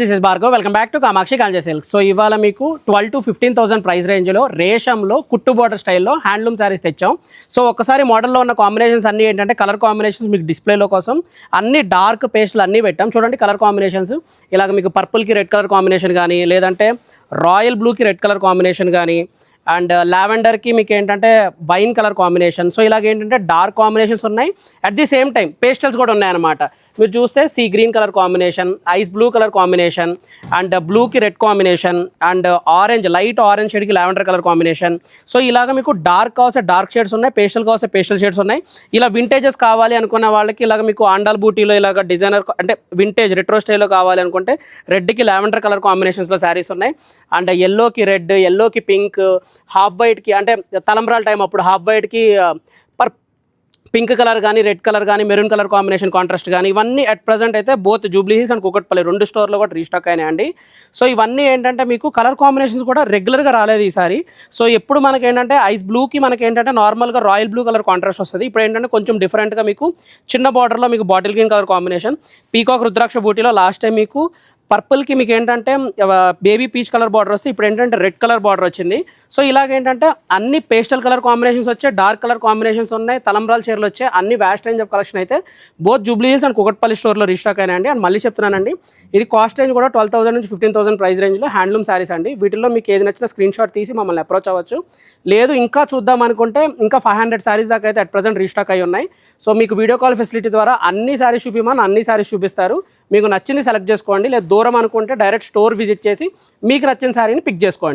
This is Bhargav, welcome back to Kamakshi కాంజా silk. So ఇవాళ మీకు 12,000 to 15,000 price రేంజ్లో రేషంలో కుట్టు బోర్డర్ స్టైల్లో హ్యాండ్లూమ్ శారీస్ తెచ్చాం. సో ఒక్కసారి మోడల్లో ఉన్న కాంబినేషన్స్ అన్నీ ఏంటంటే కలర్ కాంబినేషన్స్ మీకు డిస్ప్లేలో కోసం అన్ని డార్క్ పేస్ట్లు అన్నీ పెట్టాం. చూడండి కలర్ కాంబినేషన్స్ ఇలాగ మీకు పర్పుల్కి రెడ్ కలర్ కాంబినేషన్ కానీ, లేదంటే రాయల్ బ్లూకి రెడ్ కలర్ కాంబినేషన్ కానీ, అండ్ లావెండర్కి మీకు ఏంటంటే వైన్ కలర్ కాంబినేషన్. సో ఇలాగ ఏంటంటే డార్క్ కాంబినేషన్స్ ఉన్నాయి, at the same time pastels కూడా ఉన్నాయన్నమాట. మీరు చూస్తే sea green colour combination, ice blue colour combination, and బ్లూకి red combination, and orange light orange షేడ్కి లావెండర్ కలర్ కాంబినేషన్. సో ఇలాగ మీకు డార్క్ కావస్తే డార్క్ షేడ్స్ ఉన్నాయి, పేస్టల్ కావస్తే పేస్టల్ షేడ్స్ ఉన్నాయి. ఇలా వింటేజెస్ కావాలి అనుకున్న వాళ్ళకి ఇలాగ మీకు ఆండాల్ బూటీలో ఇలాగ డిజైనర్ అంటే వింటేజ్ రెట్రో స్టైల్లో కావాలి అనుకుంటే రెడ్కి లావెండర్ కలర్ కాంబినేషన్స్లో శారీస్ ఉన్నాయి. అండ్ ఎల్లోకి రెడ్, ఎల్లోకి పింక్, హాఫ్ వైట్కి అంటే తలంబ్రాల టైం అప్పుడు హాఫ్ వైట్కి పింక్ కలర్ కానీ, రెడ్ కలర్ కానీ, మెరూన్ కలర్ కాంబినేషన్ కాంట్రాస్ట్ కానీ, ఇవన్నీ అట్ ప్రజెంట్ అయితే both Jubilee hills and Kukatpally రెండు స్టోర్లో కూడా రీస్టాక్ అయినాయండి. సో ఇవన్నీ ఏంటంటే మీకు కలర్ కాంబినేషన్స్ కూడా రెగ్యులర్గా రాలేదు ఈసారి. సో ఎప్పుడు మనకి ఏంటంటే ఐస్ బ్లూకి మనకి ఏంటంటే నార్మల్గా రాయల్ బ్లూ కలర్ కాంట్రాస్ట్ వస్తుంది. ఇప్పుడు ఏంటంటే కొంచెం డిఫరెంట్గా మీకు చిన్న బార్డర్లో మీకు bottle green colour combination, peacock rudraksha బూటీలో లాస్ట్ టైం మీకు పర్పుల్కి మీకు ఏంటంటే బేబీ పీచ్ కలర్ బార్డర్ వస్తే ఇప్పుడు ఏంటంటే రెడ్ కలర్ బార్డర్ వచ్చింది. సో ఇలాగేంటంటే అన్ని పేస్టల్ కలర్ కాంబినేషన్స్ వచ్చాయి, డార్క్ కలర్ కాంబినేషన్స్ ఉన్నాయి, తలంబ్రాల చీరలు వచ్చాయి, అన్ని వ్యాస్ట్ రేంజ్ ఆఫ్ కలెక్షన్ అయితే both Jubilee hills and Kukatpally స్టోర్లో రీస్టాక్ అయినాయండి. అండ్ మళ్ళీ చెప్తున్నానండి, ఇది కాస్ట్ రేంజ్ కూడా 12,000 నుంచి 15,000 ప్రైస్ రేంజ్లో హ్యాండ్లూమ్ శారీస్ అండి. వీటిల్లో మీకు ఏది నచ్చిన స్క్రీన్ షాట్ తీసి మమ్మల్ని అప్రోచ్ అవ్వచ్చు. లేదు ఇంకా చూద్దాం అనుకుంటే ఇంకా 500 శారీస్ దాకా అయితే అట్ ప్రజెంట్ రీస్టాక్ అయి ఉన్నాయి. సో మీకు వీడియో కాల్ ఫెసిలిటీ ద్వారా అన్ని శారీస్ చూపిమని అన్ని శారీస్ చూపిస్తారు. మీకు నచ్చింది సెలెక్ట్ చేసుకోండి. లేదు దూరం అనుకుంటే డైరెక్ట్ స్టోర్ విజిట్ చేసి మీకు నచ్చిన శారీని పిక్ చేసుకోండి.